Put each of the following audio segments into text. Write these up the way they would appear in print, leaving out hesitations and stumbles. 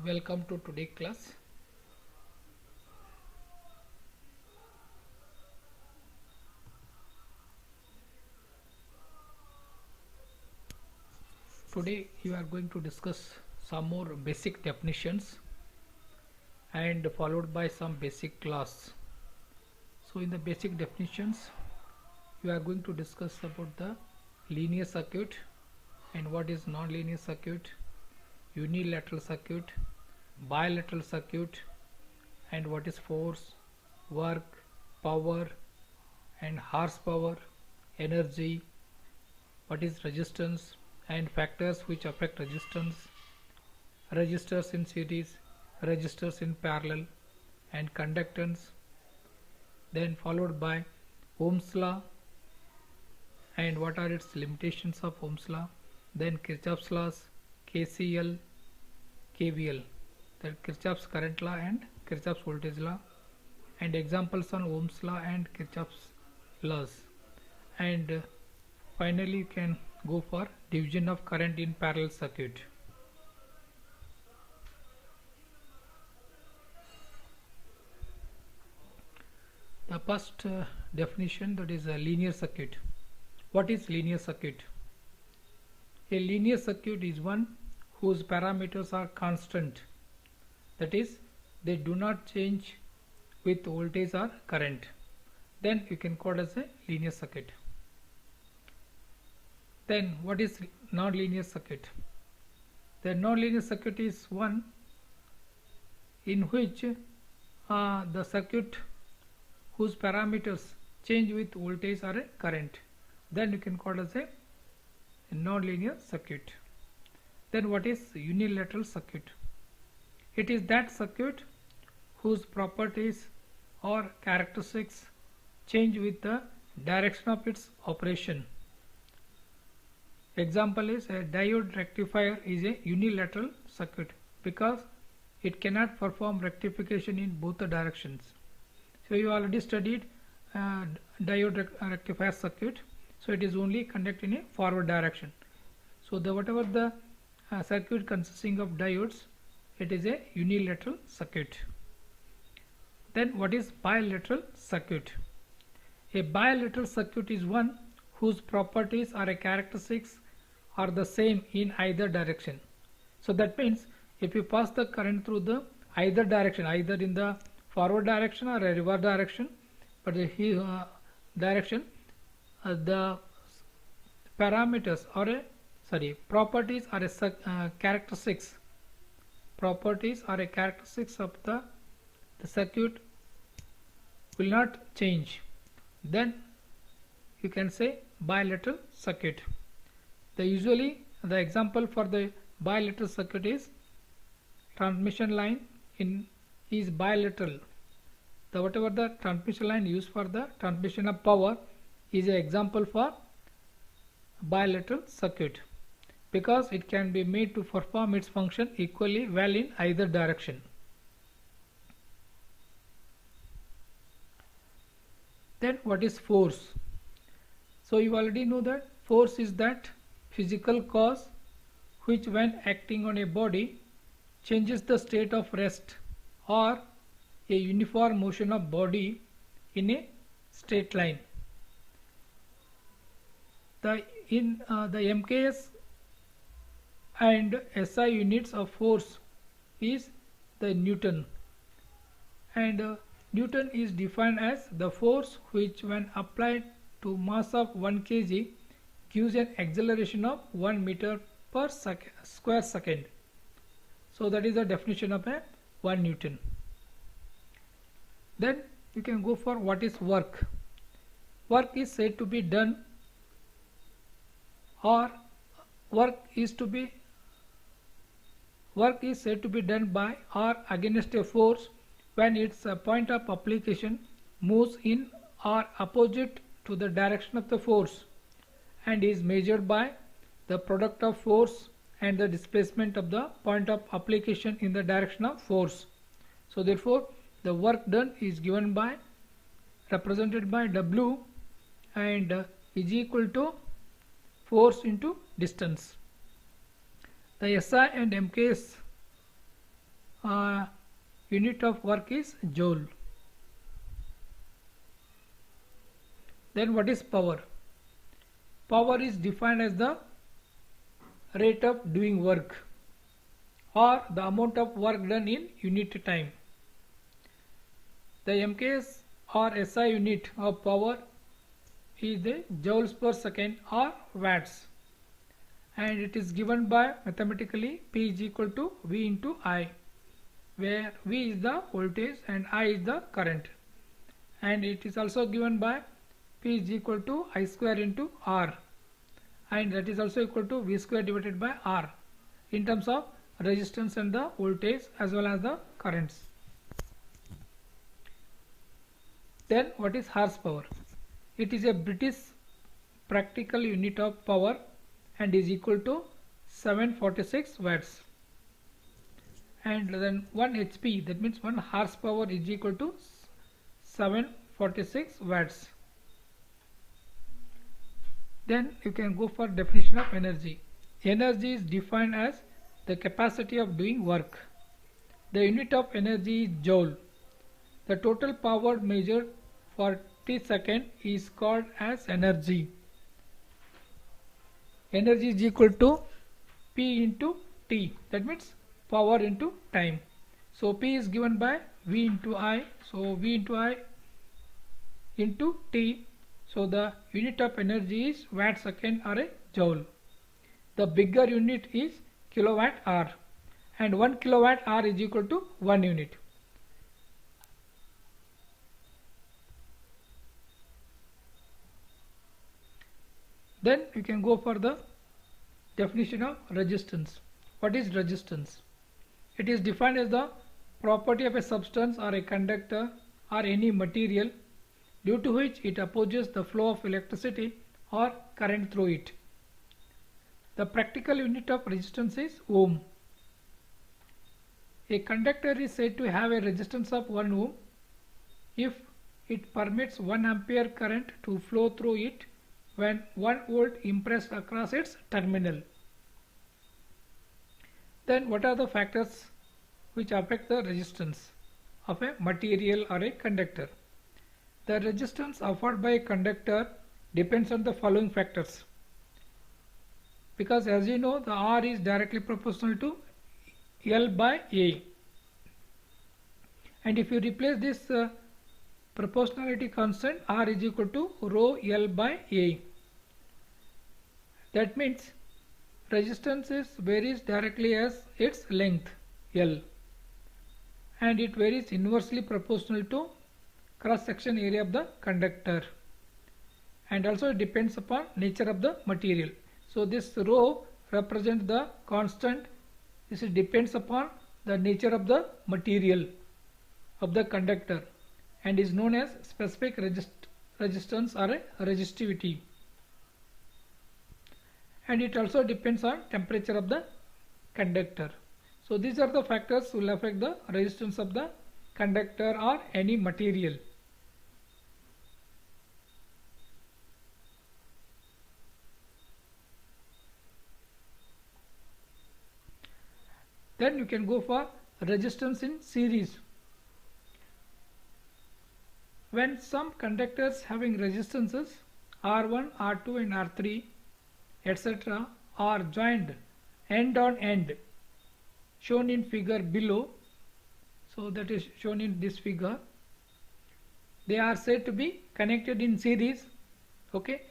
Welcome to today class. Today you are going to discuss some more basic definitions and followed by some basic class. So in the basic definitions you are going to discuss about the linear circuit and what is non-linear circuit, unilateral circuit, bilateral circuit, and what is force, work, power and horsepower, energy, what is resistance and factors which affect resistance, resistors in series, resistors in parallel, and conductance. Then followed by Ohm's law and what are its limitations of Ohm's law. Then Kirchhoff's laws, KCL, KVL, that Kirchhoff's current law and Kirchhoff's voltage law, and examples on Ohm's law and Kirchhoff's laws. And finally you can go for division of current in parallel circuit. The first definition, that is a linear circuit. What is linear circuit? A linear circuit is one whose parameters are constant, that is they do not change with voltage or current. Then you can call it as a linear circuit. Then what is non-linear circuit? The non-linear circuit is one in which the circuit whose parameters change with voltage or a current. Then you can call it as a non-linear circuit. Then what is unilateral circuit? It is that circuit whose properties or characteristics change with the direction of its operation. Example is a diode rectifier is a unilateral circuit because it cannot perform rectification in both the directions. So you already studied diode rectifier circuit. So it is only conduct in a forward direction. So whatever the circuit consisting of diodes, it is a unilateral circuit. Then what is bilateral circuit? A bilateral circuit is one whose properties or characteristics are the same in either direction. So that means if you pass the current through the either direction, either in the forward direction or a reverse direction, but the direction, the parameters or properties are characteristics of the circuit will not change. Then you can say bilateral circuit. Usually the example for the bilateral circuit is transmission line is bilateral. Whatever the transmission line used for the transmission of power is an example for bilateral circuit because it can be made to perform its function equally well in either direction. Then what is force? So you already know that force is that physical cause which when acting on a body changes the state of rest or a uniform motion of body in a straight line. In the MKS and SI units of force is the Newton, and Newton is defined as the force which when applied to mass of 1 kg gives an acceleration of 1 meter per square second. So that is the definition of a 1 Newton. Then you can go for what is work. Work is said to be done or work is said to be done by or against a force when its point of application moves in or opposite to the direction of the force and is measured by the product of force and the displacement of the point of application in the direction of force. So therefore the work done is given by represented by W and is equal to force into distance. The SI and MKS unit of work is joule. Then what is power? Power is defined as the rate of doing work or the amount of work done in unit time. The MKS or SI unit of power is the joules per second or watts, and it is given by mathematically P is equal to V into I, where V is the voltage and I is the current, and it is also given by P is equal to I square into R, and that is also equal to V square divided by R in terms of resistance and the voltage as well as the currents. Then what is horsepower? It is a British practical unit of power and is equal to 746 watts. And then 1 HP, that means 1 horsepower, is equal to 746 watts. Then you can go for definition of energy. Energy is defined as the capacity of doing work. The unit of energy is joule. The total power measured for T second is called as energy. Energy is equal to P into T, that means power into time. So P is given by V into I, so V into I into T, so the unit of energy is watt second or a joule. The bigger unit is kilowatt hour, and 1 kilowatt hour is equal to 1 unit. Then you can go for the definition of resistance. What is resistance? It is defined as the property of a substance or a conductor or any material due to which it opposes the flow of electricity or current through it. The practical unit of resistance is ohm. A conductor is said to have a resistance of 1 ohm if it permits 1 ampere current to flow through it when 1 volt impressed across its terminal. Then what are the factors which affect the resistance of a material or a conductor? The resistance offered by a conductor depends on the following factors, because as you know, the R is directly proportional to L by A, and if you replace this proportionality constant, R is equal to rho L by A. That means resistance varies directly as its length L, and it varies inversely proportional to cross section area of the conductor, and also it depends upon nature of the material. So this rho represents the constant. This depends upon the nature of the material of the conductor and is known as specific resistance or a resistivity, and it also depends on temperature of the conductor. So these are the factors will affect the resistance of the conductor or any material. Then you can go for resistance in series. When some conductors having resistances R1, R2 and R3 etc. are joined end on end, shown in figure below, so that is shown in this figure, they are said to be connected in series, okay,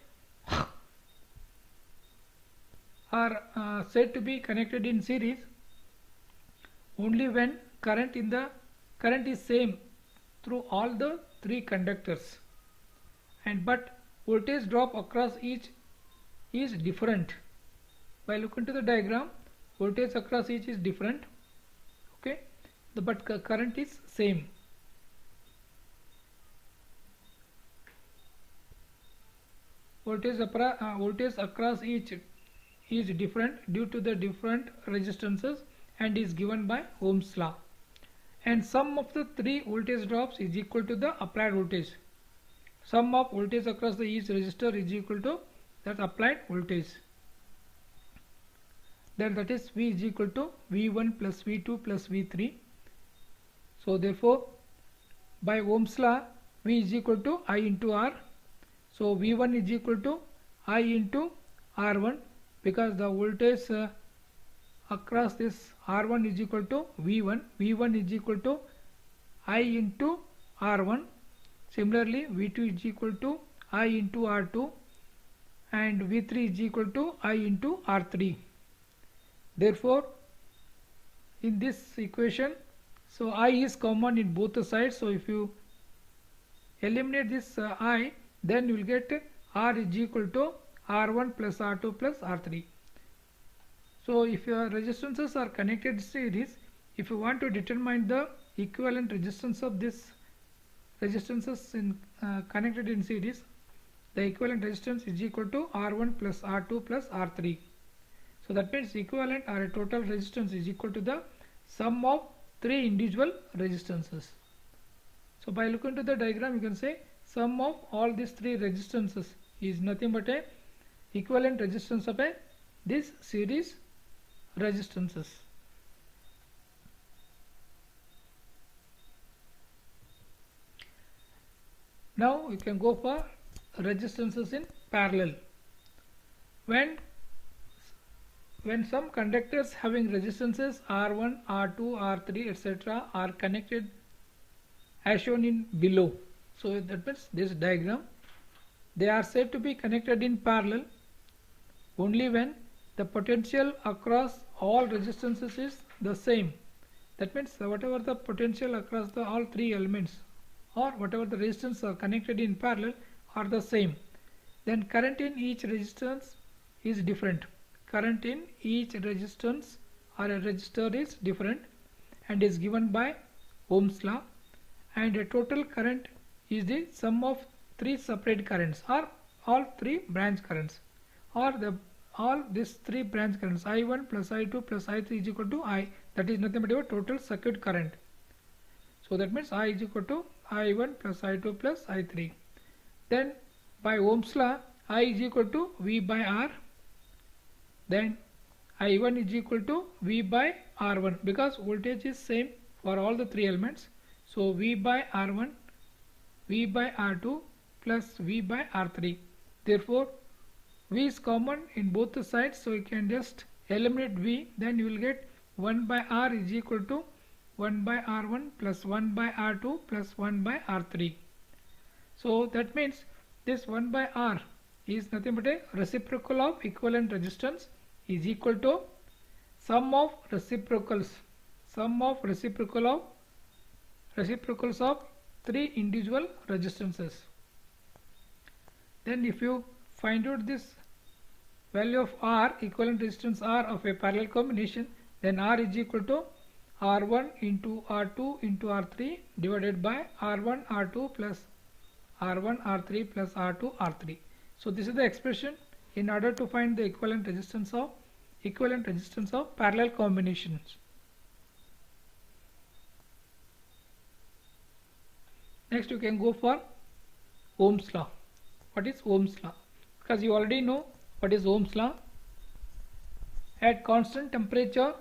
are said to be connected in series only when current is same through all the 3 conductors, and but voltage drop across each is different. By looking to the diagram, voltage across each is different, okay, but current is same. Voltage across each is different due to the different resistances and is given by Ohm's law, and sum of the 3 voltage drops is equal to the applied voltage. Sum of voltage across each resistor is equal to that applied voltage. Then that is V is equal to V1 plus V2 plus V3. So therefore by Ohm's law, V is equal to I into R. So V1 is equal to I into R1, because the voltage across this R1 is equal to V1. V1 is equal to I into R1. Similarly, V2 is equal to I into R2, and V3 is equal to I into R3. Therefore, in this equation, so I is common in both the sides. So if you eliminate this I, then you will get R is equal to R1 plus R2 plus R3. So if your resistances are connected series, if you want to determine the equivalent resistance of this resistances in connected in series, the equivalent resistance is equal to R1 plus R2 plus R3. So that means equivalent or a total resistance is equal to the sum of three individual resistances. So by looking to the diagram, you can say sum of all these three resistances is nothing but a equivalent resistance of this series resistances. Now you can go for resistances in parallel. When some conductors having resistances R1, R2, R3, etc. are connected as shown in below. So that means this diagram, they are said to be connected in parallel only when the potential across all resistances is the same. That means whatever the potential across the all three elements or whatever the resistance are connected in parallel are the same, then current in each resistance is different. Current in each resistance or a resistor is different and is given by Ohm's law, and a total current is the sum of three separate currents or all three branch currents, or all these three branch currents I1 plus I2 plus I3 is equal to I, that is nothing but your total circuit current. So that means I is equal to I1 plus I2 plus I3. Then by Ohm's law, I is equal to V by R. Then I1 is equal to V by R1, because voltage is same for all the three elements. So V by R1, V by R2 plus V by R3. Therefore V is common in both the sides, so you can just eliminate V, then you will get 1 by R is equal to 1 by R1 plus 1 by R2 plus 1 by R3. So that means this 1 by R is nothing but a reciprocal of equivalent resistance is equal to sum of reciprocals of three individual resistances. Then if you find out this value of R, equivalent resistance R of a parallel combination, then R is equal to R1 into R2 into R3 divided by R1 R2 plus R1 R3 plus R2 R3. So this is the expression in order to find the equivalent resistance of parallel combinations. Next you can go for Ohm's law. What is Ohm's law? Because you already know what is Ohm's law. At constant temperature,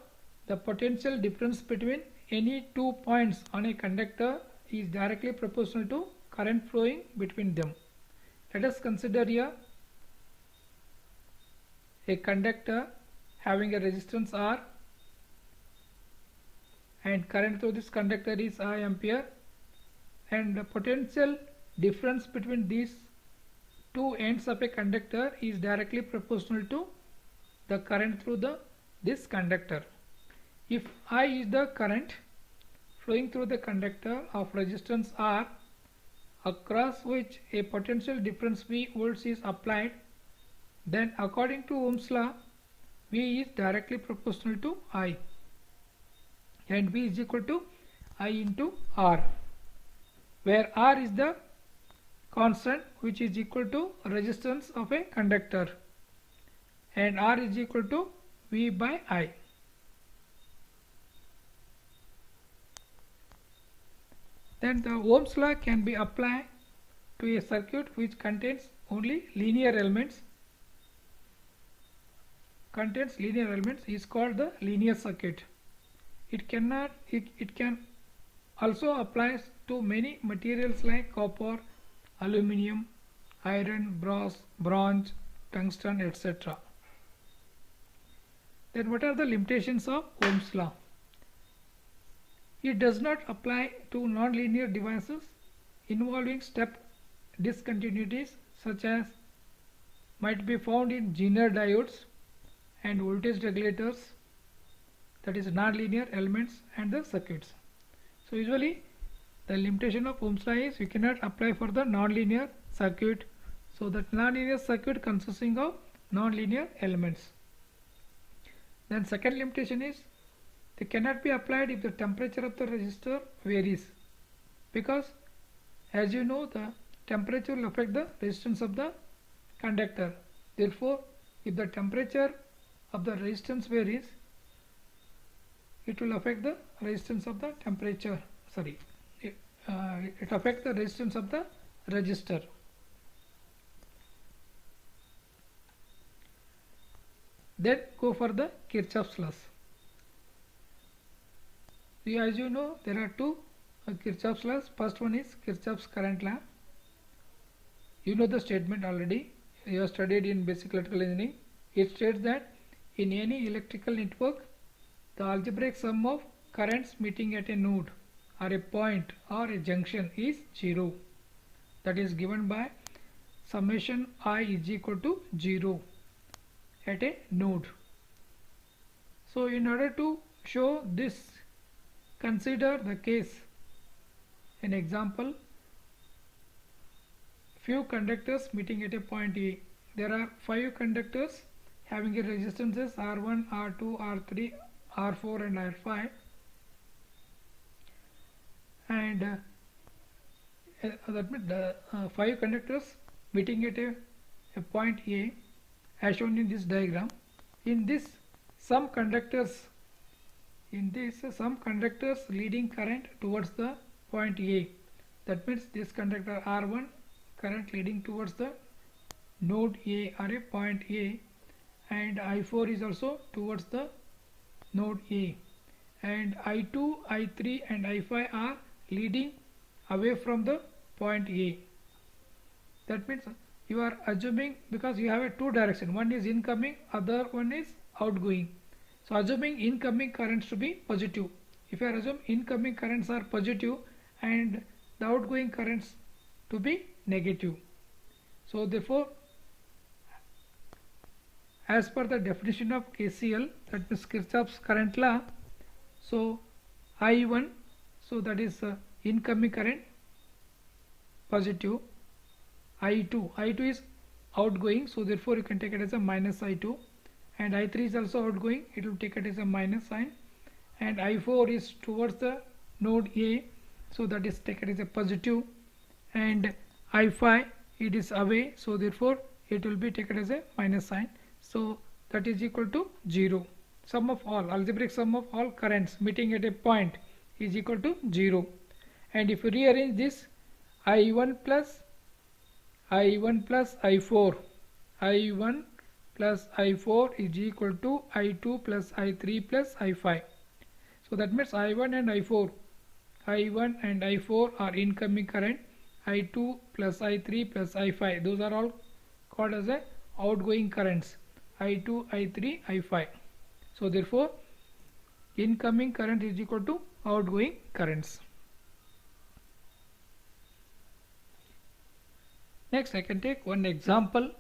the potential difference between any 2 points on a conductor is directly proportional to current flowing between them. Let us consider here a conductor having a resistance R and current through this conductor is I ampere, and the potential difference between these two ends of a conductor is directly proportional to the current through this conductor. If I is the current flowing through the conductor of resistance R, across which a potential difference V volts is applied, then according to Ohm's law, V is directly proportional to I, and V is equal to I into R, where R is the constant which is equal to resistance of a conductor, and R is equal to V by I. Then the Ohm's law can be applied to a circuit which contains only linear elements. Is called the linear circuit. It can also applies to many materials like copper, aluminium, iron, brass, bronze, tungsten, etc. Then what are the limitations of Ohm's law? It does not apply to nonlinear devices involving step discontinuities such as might be found in Zener diodes and voltage regulators, that is nonlinear elements, and the circuits. So usually the limitation of Ohm's law is you cannot apply for the nonlinear circuit. So that nonlinear circuit consisting of nonlinear elements. Then second limitation is they cannot be applied if the temperature of the resistor varies, because as you know the temperature will affect the resistance of the conductor. Therefore, if the temperature of the resistance varies, it will affect the resistance of the temperature. It affects the resistance of the resistor. Then go for the Kirchhoff's laws. As you know, there are two Kirchhoff's laws. First one is Kirchhoff's current law. You know the statement already. You have studied in basic electrical engineering. It states that in any electrical network, the algebraic sum of currents meeting at a node or a point or a junction is 0. That is given by summation I is equal to 0 at a node. So in order to show this, consider the case. An example, few conductors meeting at a point A. There are 5 conductors having a resistances R1, R2, R3, R4 and R5, and that means the 5 conductors meeting at a point A as shown in this diagram. In this some conductors leading current towards the point A. That means this conductor R1 current leading towards the node A or a point A, and I4 is also towards the node A, and I2, I3 and I5 are leading away from the point A. That means you are assuming, because you have a two direction, one is incoming, other one is outgoing. So assuming incoming currents to be positive. If you assume incoming currents are positive and the outgoing currents to be negative. So therefore, as per the definition of KCL, that means Kirchhoff's current law, so I1, so that is incoming current positive, I2 is outgoing, so therefore you can take it as a minus I2, and I3 is also outgoing, it will take it as a minus sign, and I4 is towards the node A, so that is taken as a positive, and I5 it is away, so therefore it will be taken as a minus sign. So that is equal to 0. Sum of all, algebraic sum of all currents meeting at a point is equal to 0. And if you rearrange this, I1 plus I4, I1 plus I4 is equal to I2 plus I3 plus I5. So that means I1 and I4 are incoming current, I2 plus I3 plus I5, those are all called as a outgoing currents, I2, I3, I5. So therefore incoming current is equal to outgoing currents. Next I can take one example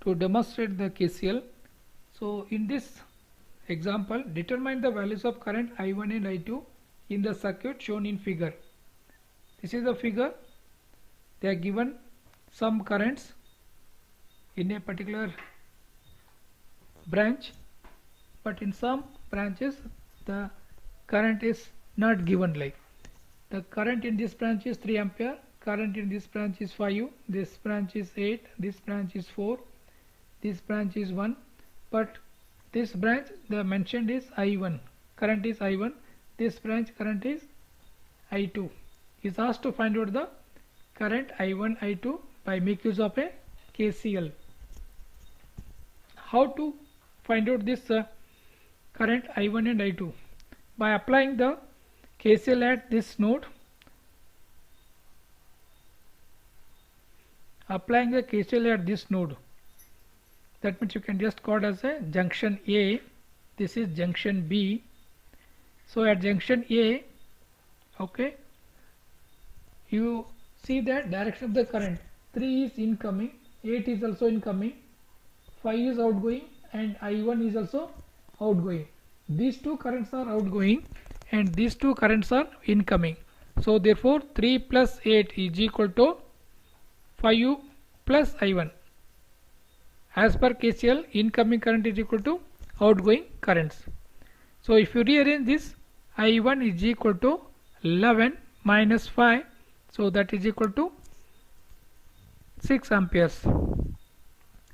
to demonstrate the KCL. So in this example, determine the values of current I1 and I2 in the circuit shown in figure. This is the figure. They are given some currents in a particular branch, but in some branches the current is not given. Like the current in this branch is 3 ampere, current in this branch is 5, this branch is 8, this branch is 4, this branch is 1, but this branch the mentioned is I1, current is I1, this branch current is I2. Is asked to find out the current I1, I2 by make use of a KCL. How to find out this current I1 and I2? By applying the KCL at this node. Applying the KCL at this node, that means you can just call it as a junction A. This is junction B. So at junction A, okay, you see that direction of the current. 3 is incoming, 8 is also incoming, 5 is outgoing, and I1 is also outgoing. These two currents are outgoing and these two currents are incoming. So therefore 3 plus 8 is equal to 5 plus I1. As per KCL, incoming current is equal to outgoing currents. So if you rearrange this, I1 is equal to 11 minus 5, so that is equal to 6 amperes.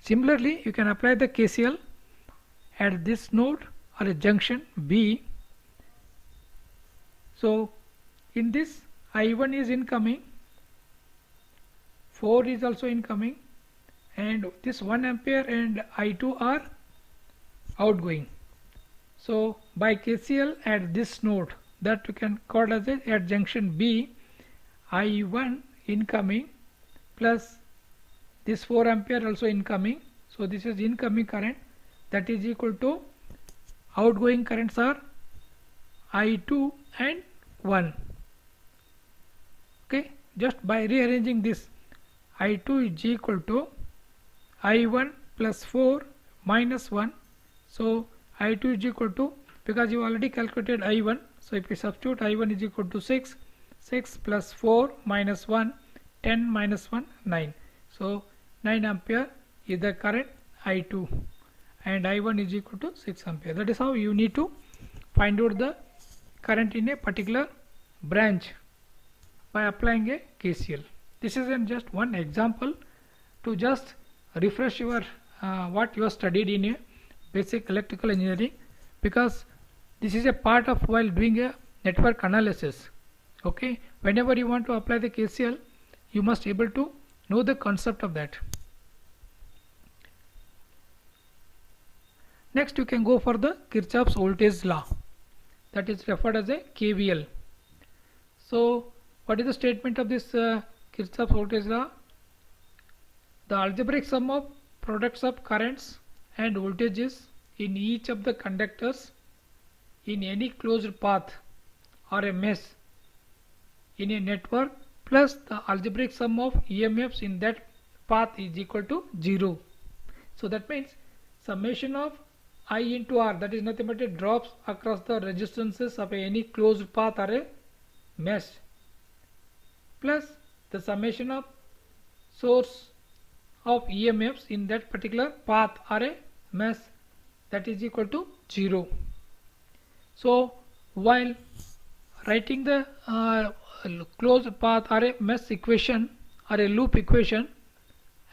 Similarly, you can apply the KCL at this node or a junction B. So in this, I1 is incoming, 4 is also incoming, and this 1 ampere and I2 are outgoing. So by KCL at this node, that you can call as a, at junction B, I1 incoming plus this 4 ampere also incoming. So this is incoming current, that is equal to outgoing currents are I2 and 1. Okay, just by rearranging this, I2 is equal to I1 plus 4 minus 1. So I2 is equal to, because you already calculated I1, so if you substitute, I1 is equal to 6, 6 plus 4 minus 1, 10 minus 1, 9. So 9 ampere is the current I2 and I1 is equal to 6 ampere. That is how you need to find out the current in a particular branch by applying a KCL. This is just one example to just refresh your what you have studied in a basic electrical engineering, because this is a part of while doing a network analysis. Okay, whenever you want to apply the KCL, you must able to know the concept of that. Next, you can go for the Kirchhoff's voltage law, that is referred as a KVL. So what is the statement of this Kirchhoff's voltage law? The algebraic sum of products of currents and voltages in each of the conductors in any closed path or a mesh in a network plus the algebraic sum of EMFs in that path is equal to 0. So that means summation of I into R, that is nothing but it drops across the resistances of any closed path or a mesh, plus the summation of source of EMFs in that particular path or a mesh, that is equal to 0. So while writing the closed path or a mesh equation or a loop equation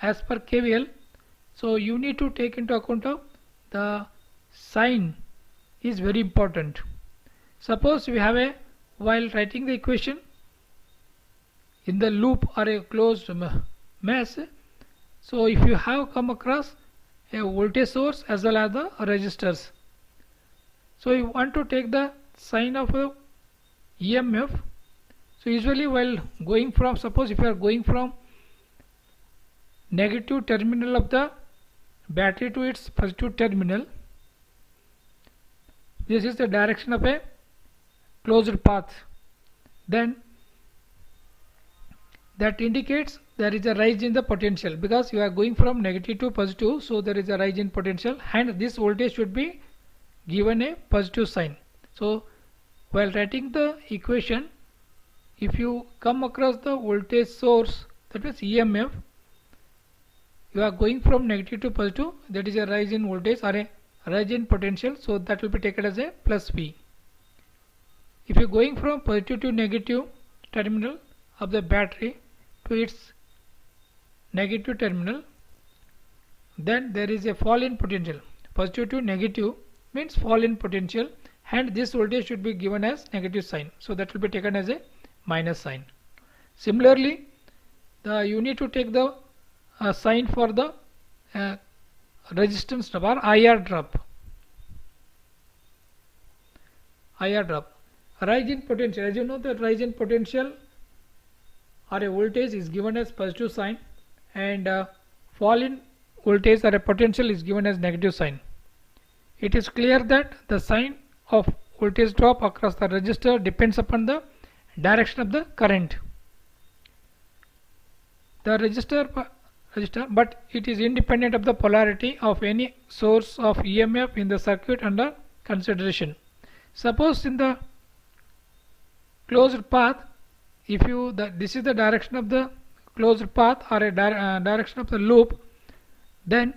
as per KVL, so you need to take into account of the sign is very important. Suppose we have a, while writing the equation in the loop or a closed mesh, so if you have come across a voltage source as well as the resistors, so you want to take the sign of a EMF. So usually while going from, suppose if you are going from negative terminal of the battery to its positive terminal, this is the direction of a closed path, then that indicates there is a rise in the potential, because you are going from negative to positive, so there is a rise in potential and this voltage should be given a positive sign. So while writing the equation, if you come across the voltage source, that means EMF, you are going from negative to positive, that is a rise in voltage or a rise in potential, so that will be taken as a plus V. If you are going from positive to negative terminal of the battery to its negative terminal, then there is a fall in potential. Positive to negative means fall in potential, and this voltage should be given as negative sign, so that will be taken as a minus sign. Similarly, you need to take the sign for the resistance drop or IR drop. IR drop. rise in potential, as you know, the rise in potential or a voltage is given as positive sign, and fall in voltage or a potential is given as negative sign. It is clear that the sign of voltage drop across the resistor depends upon the direction of the current. The resistor, but it is independent of the polarity of any source of EMF in the circuit under consideration. Suppose in the closed path, if you this is the direction of the closed path or a direction of the loop, then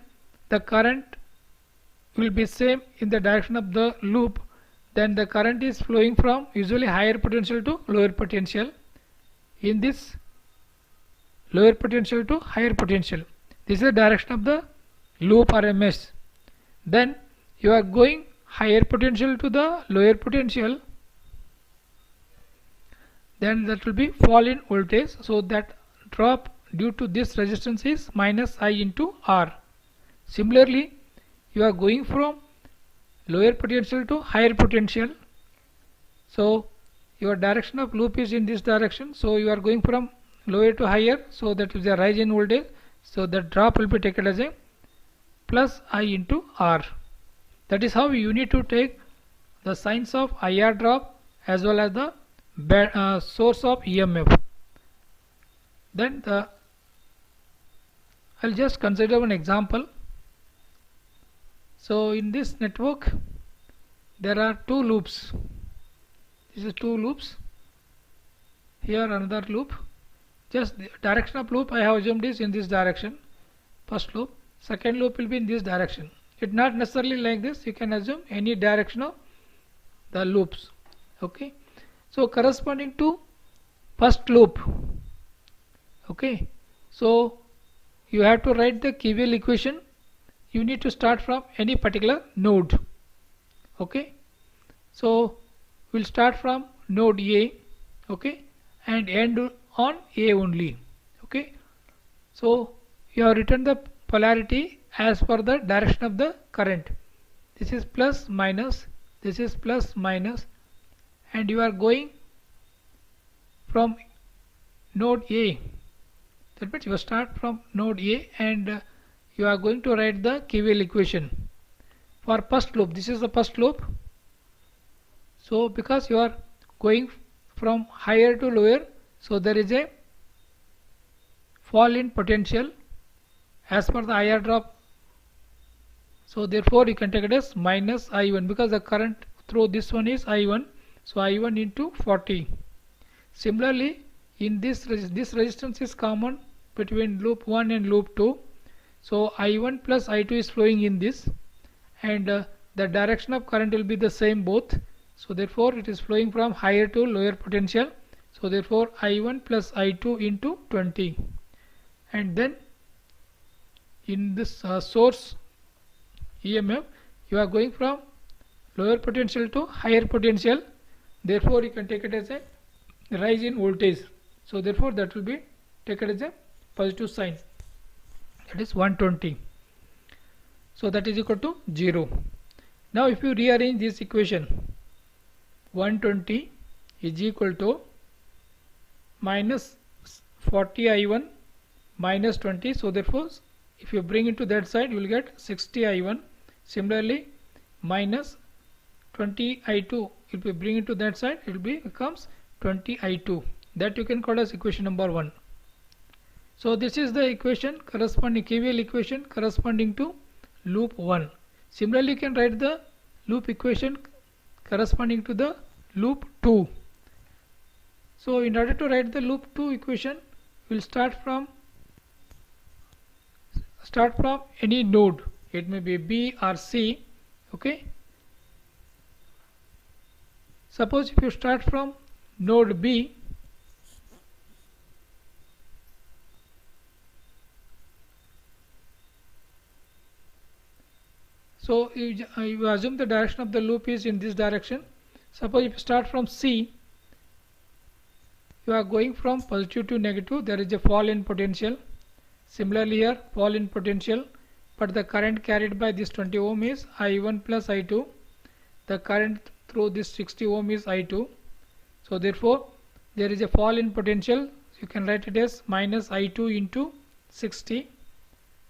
the current will be same in the direction of the loop. Then the current is flowing from usually higher potential to lower potential. In this lower potential to higher potential, this is the direction of the loop or a mesh. Then you are going higher potential to the lower potential, then that will be fall in voltage. So that drop due to this resistance is minus I into R. Similarly, you are going from lower potential to higher potential, so your direction of loop is in this direction, so you are going from lower to higher, so that is a rise in voltage. So the drop will be taken as a plus I into R. That is how you need to take the signs of IR drop as well as the source of EMF. Then I'll just consider one example. So in this network there are two loops. This is two loops. Here another loop. Just the direction of loop I have assumed is in this direction. First loop. Second loop will be in this direction. It's not necessarily like this. You can assume any direction of the loops. Okay. So corresponding to first loop. Okay. So you have to write the KVL equation. You need to start from any particular node. Okay. So we'll start from node A. Okay. And end on A only. Okay. So you have written the polarity as per the direction of the current. This is plus minus, this is plus minus, and you are going from node A. That means you start from node A and you are going to write the KVL equation for first loop. This is the first loop. So because you are going from higher to lower, so there is a fall in potential as per the IR drop. So therefore you can take it as minus I1, because the current through this one is I1. So I1 into 40. Similarly, in this resistance is common between loop 1 and loop 2. So I1 plus I2 is flowing in this, and the direction of current will be the same both. So therefore it is flowing from higher to lower potential. So therefore I1 plus I2 into 20. And then in this source EMF, you are going from lower potential to higher potential. Therefore you can take it as a rise in voltage. So therefore that will be taken as a positive sign. That is 120. So that is equal to 0. Now if you rearrange this equation, 120 is equal to minus 40 I1 minus 20. So therefore if you bring it to that side, you will get 60 I1. Similarly, minus 20 I2, if you bring it to that side, it will becomes 20 I2. That you can call as equation number 1. So this is the equation corresponding, KVL equation corresponding to loop 1. Similarly, you can write the loop equation corresponding to the loop 2. So in order to write the loop 2 equation, we will start from any node. It may be B or C. Okay. Suppose if you start from node B, so you assume the direction of the loop is in this direction. Suppose if you start from C, you are going from positive to negative, there is a fall in potential. Similarly here, fall in potential, but the current carried by this 20 ohm is I1 plus I2. The current through this 60 ohm is I2. So therefore there is a fall in potential. You can write it as minus I2 into 60.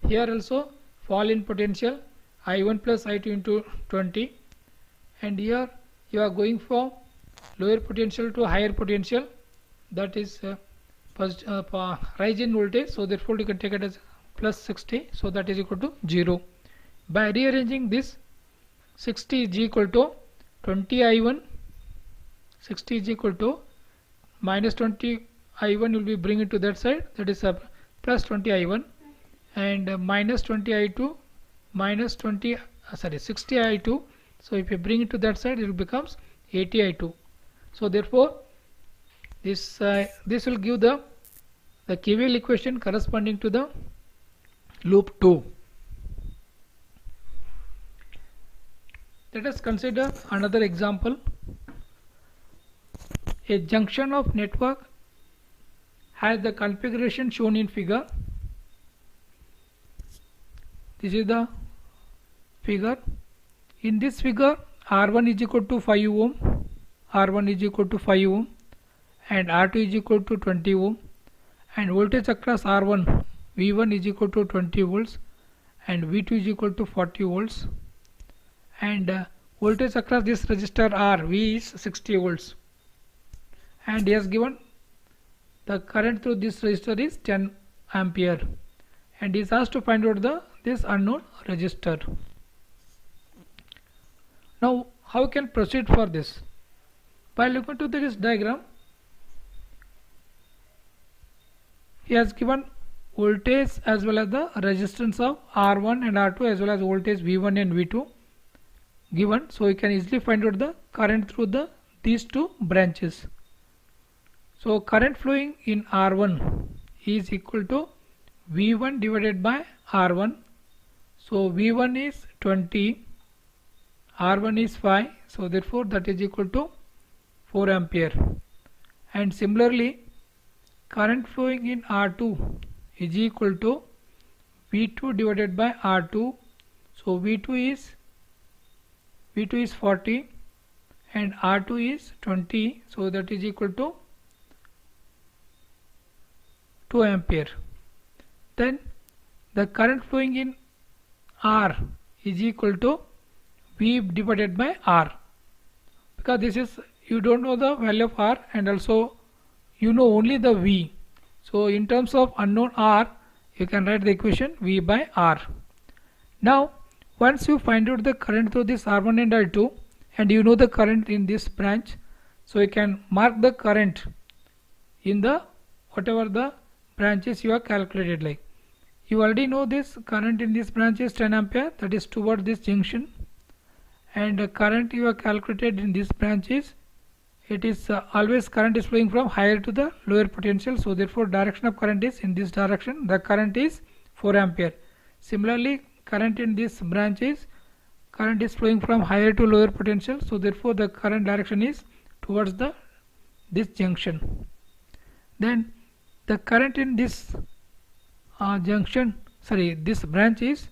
Here also fall in potential, I1 plus I2 into 20, and here you are going from lower potential to higher potential, that is rise in voltage, so therefore you can take it as plus 60, so that is equal to 0. By rearranging this, 60 is equal to 20 I1, 60 is equal to minus 20 I1 will be bring it to that side, that is plus 20 I1, and minus 20 I2 minus 20 60 I2, so if you bring it to that side, it becomes 80 I2. So therefore this will give the KVL equation corresponding to the loop 2. Let us consider another example. A junction of network has the configuration shown in figure. This is the figure. In this figure, R1 is equal to 5 ohm, R1 is equal to 5 ohm, and R2 is equal to 20 ohm, and voltage across R1, V1 is equal to 20 volts, and V2 is equal to 40 volts, and voltage across this resistor R, V is 60 volts, and he has given the current through this resistor is 10 ampere, and he is asked to find out this unknown resistor. Now how we can proceed for this? By looking to this diagram, he has given voltage as well as the resistance of R1 and R2 as well as voltage V1 and V2 given, so we can easily find out the current through these two branches. So current flowing in R1 is equal to V1 divided by R1. So V1 is 20, R1 is 5, so therefore that is equal to 4 ampere. And similarly, current flowing in R2 is equal to V2 divided by R2. So V2 is 40 and R2 is 20, so that is equal to 2 ampere. Then the current flowing in R is equal to V divided by R, because this is, you don't know the value of R and also you know only the V. So in terms of unknown R, you can write the equation V by R. Now once you find out the current through this R1 and R2 and you know the current in this branch, so you can mark the current in the whatever the branches you have calculated. Like you already know this current in this branch is 10 ampere, that is toward this junction, and the current you have calculated in this branch is, it is always current is flowing from higher to the lower potential, so therefore direction of current is in this direction, the current is 4 ampere. Similarly, current in this branch is, current is flowing from higher to lower potential, so therefore the current direction is towards this junction. Then the current in this this branch is,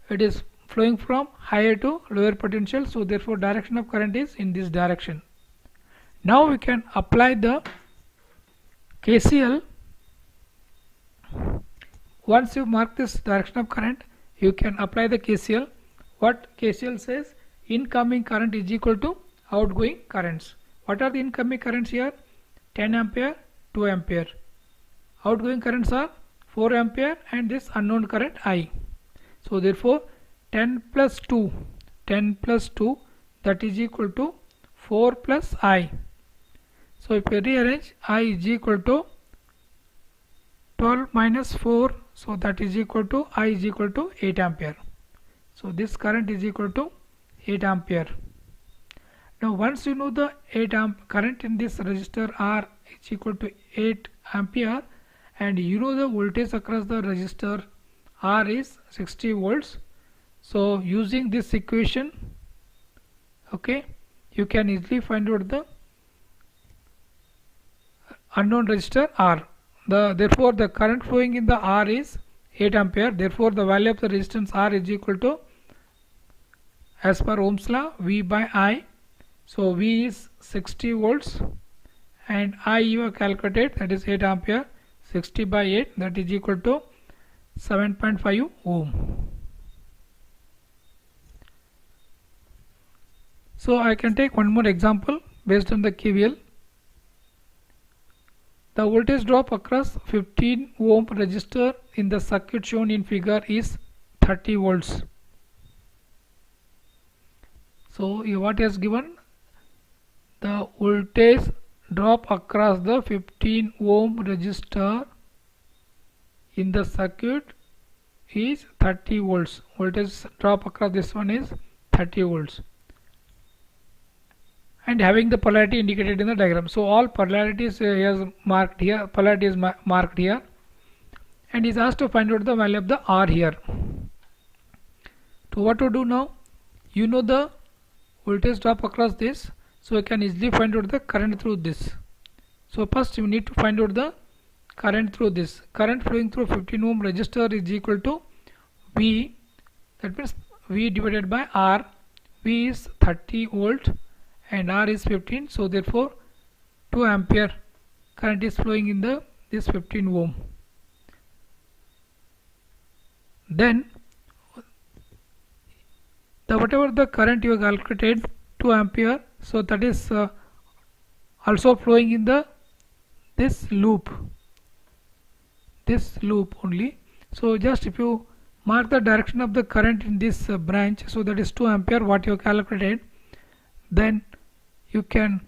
it is flowing from higher to lower potential, so therefore direction of current is in this direction. Now we can apply the KCL. Once you mark this direction of current, you can apply the KCL. What KCL says? Incoming current is equal to outgoing currents. What are the incoming currents here? 10 ampere, 2 ampere. Outgoing currents are 4 ampere and this unknown current I. So therefore 10 plus 2, that is equal to 4 plus I. So if you rearrange, I is equal to 12 minus 4, so that is equal to, I is equal to 8 ampere. So this current is equal to 8 ampere. Now once you know the 8 amp current in this resistor R is equal to 8 ampere, and you know the voltage across the resistor R is 60 volts. So using this equation, okay, you can easily find out the unknown resistor R. Therefore the current flowing in the R is 8 ampere. Therefore the value of the resistance R is equal to, as per Ohm's law, V by I. So V is 60 volts and I you have calculated, that is 8 ampere. 60 by 8, that is equal to 7.5 ohm. So I can take one more example based on the KVL. The voltage drop across 15 ohm resistor in the circuit shown in figure is 30 volts. So what is given? The voltage drop across the 15 ohm resistor in the circuit is 30 volts. Voltage drop across this one is 30 volts, and having the polarity indicated in the diagram. So all polarities is marked here. Polarity is marked here, and is asked to find out the value of the R here. So what to do now? You know the voltage drop across this, so you can easily find out the current through this. So first you need to find out the current through this. Current flowing through 15 ohm resistor is equal to V, that means V divided by R. V is 30 volt and R is 15, so therefore 2 ampere current is flowing in this 15 ohm. Then whatever the current you have calculated, 2 ampere, so that is also flowing in this loop only. So just if you mark the direction of the current in this branch, so that is 2 ampere what you have calculated, then you can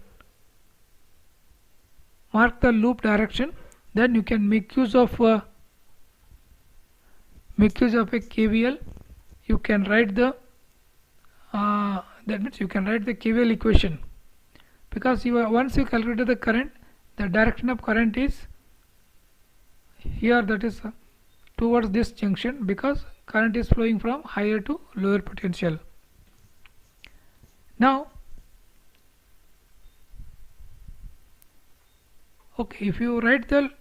mark the loop direction. Then you can make use of a KVL. You can write the that means you can write the KVL equation, because once you calculated the current, the direction of current is here, that is towards this junction, because current is flowing from higher to lower potential. Now okay, if you write the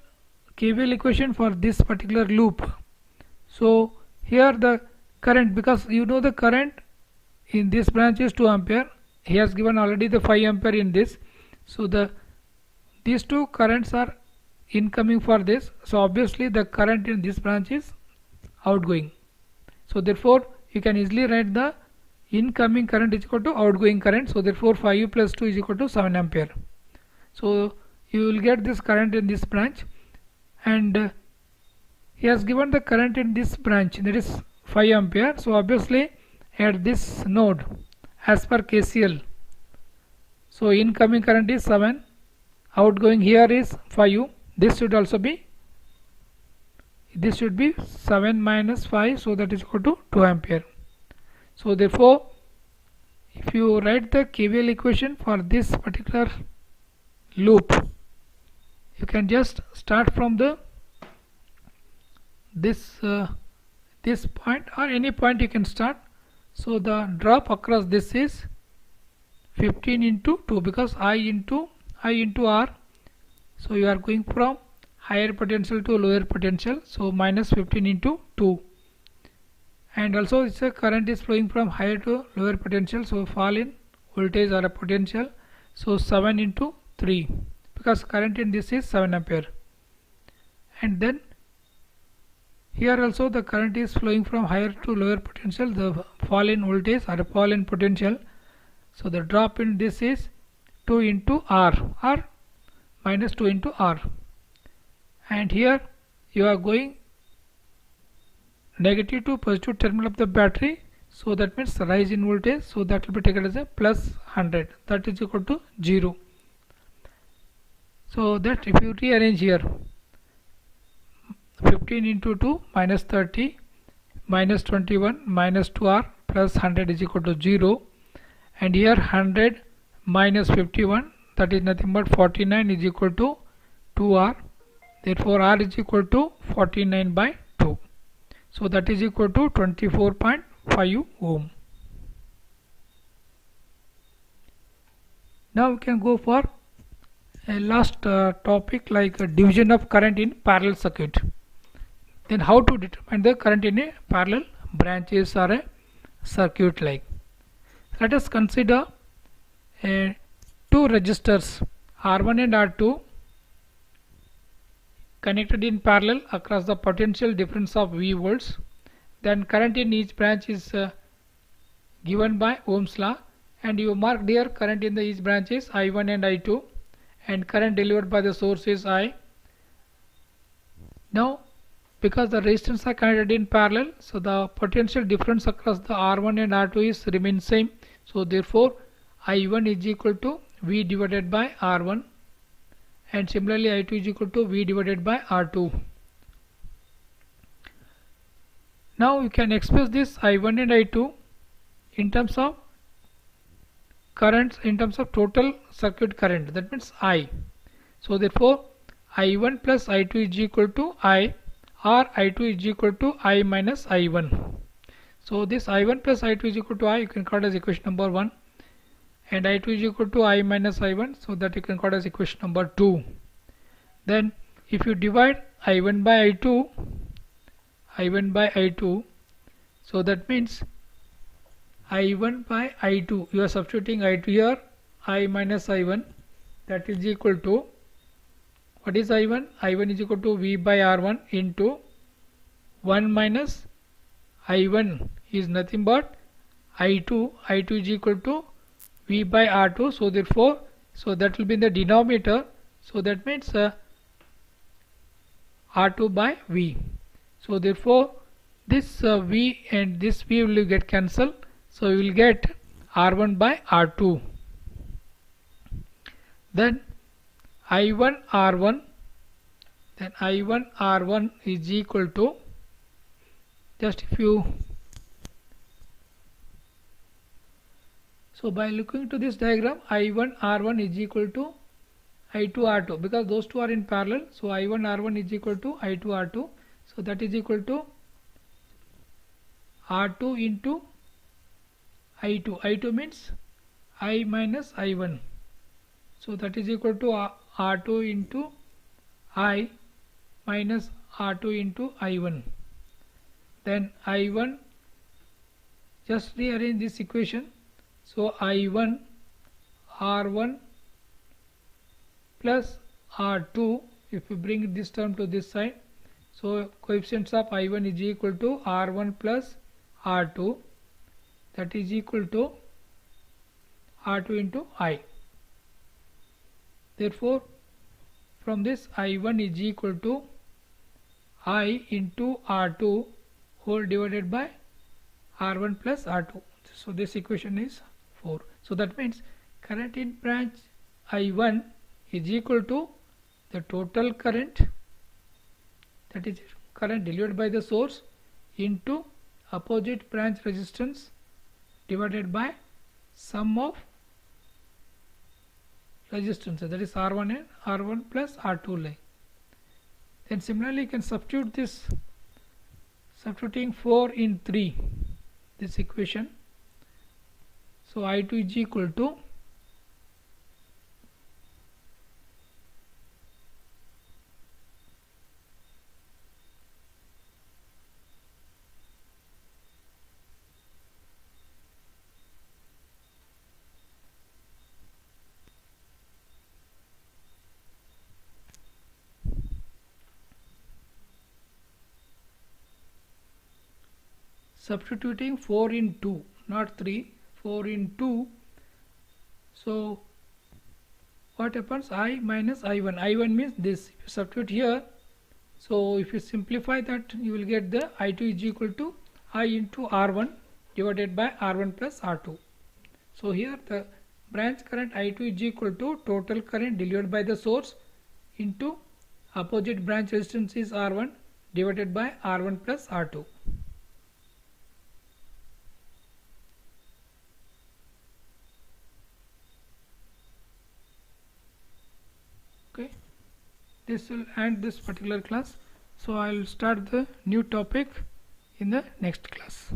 KVL equation for this particular loop, so here the current, because you know the current in this branch is 2 ampere, he has given already the 5 ampere in this, so these two currents are incoming for this, so obviously the current in this branch is outgoing. So therefore you can easily write the incoming current is equal to outgoing current, so therefore 5 plus 2 is equal to 7 ampere. So you will get this current in this branch, and he has given the current in this branch, that is 5 ampere. So obviously at this node, as per KCL, so incoming current is 7, outgoing here is 5. This should also be, this should be 7 minus 5, so that is equal to 2 ampere. So therefore if you write the KVL equation for this particular loop, you can just start from this point, or any point you can start. So the drop across this is 15 into 2, because I into R, so you are going from higher potential to lower potential, so minus 15 into 2. And also it's a current is flowing from higher to lower potential, so fall in voltage or a potential, so 7 into 3, because current in this is 7 ampere. And then here also the current is flowing from higher to lower potential, the fall in voltage or a fall in potential, so the drop in this is 2 into R, or minus 2 into R. And here you are going negative to positive terminal of the battery, so that means rise in voltage, so that will be taken as a plus 100, that is equal to 0. So that if you rearrange here, 15 into 2 minus 30 minus 21 minus 2R plus 100 is equal to 0, and here 100 minus 51, that is nothing but 49 is equal to 2R. Therefore R is equal to 49 by 2, so that is equal to 24.5 ohm. Now we can go for a last topic, like division of current in parallel circuit. Then how to determine the current in a parallel branches or a circuit like. Let us consider 2 resistors R1 and R2 connected in parallel across the potential difference of V volts. Then current in each branch is given by Ohm's law, and you marked here current in the each branch is I1 and I2, and current delivered by the source is I. Now because the resistors are connected in parallel, so the potential difference across the R1 and R2 is remain same. So therefore I1 is equal to V divided by R1, and similarly I2 is equal to V divided by R2. Now you can express this I1 and I2 in terms of currents, in terms of total circuit current, that means I. So therefore I1 plus I2 is equal to I, or I2 is equal to I minus I1. So this I1 plus I2 is equal to I, you can call it as equation number 1, and I2 is equal to I minus I1, so that you can call it as equation number 2. Then if you divide I1 by I2, so that means I1 by I2, you are substituting I2 here, I minus I1, that is equal to, what is I1? I1 is equal to V by R1 into 1 minus I1 is nothing but I2. I2 is equal to V by R2. So therefore, so that will be in the denominator. So that means R2 by V. So therefore, this V and this V will get cancelled. So we will get R1 by R2. Then I1 R1, then I1 R1 is equal to, just if you, so by looking to this diagram, I1 R1 is equal to I2 R2, because those two are in parallel. So I1 R1 is equal to I2 R2, so that is equal to R2 into I2. I2 means I minus I1, so that is equal to R2 into I minus R2 into I1. Then I1, just rearrange this equation. So I1 R1 plus R2, if you bring this term to this side, so coefficients of I1 is equal to R1 plus R2, that is equal to R2 into I. Therefore from this I1 is equal to I into R2 whole divided by R1 plus R2. So this equation is 4. So that means current in branch I1 is equal to the total current, that is current delivered by the source, into opposite branch resistance divided by sum of resistance, that is R1 and R1 plus R2 like. Then similarly you can substitute this, substituting 4 in 3, this equation. So I2 is equal to substituting 4 in 2, not 3, 4 in 2. So what happens? I minus I1. I1 means this. If you substitute here, so if you simplify that, you will get the I2 is equal to I into R1 divided by R1 plus R2. So here the branch current I2 is equal to total current delivered by the source into opposite branch resistance is R1 divided by R1 plus R2. Okay, this will end this particular class. So I will start the new topic in the next class.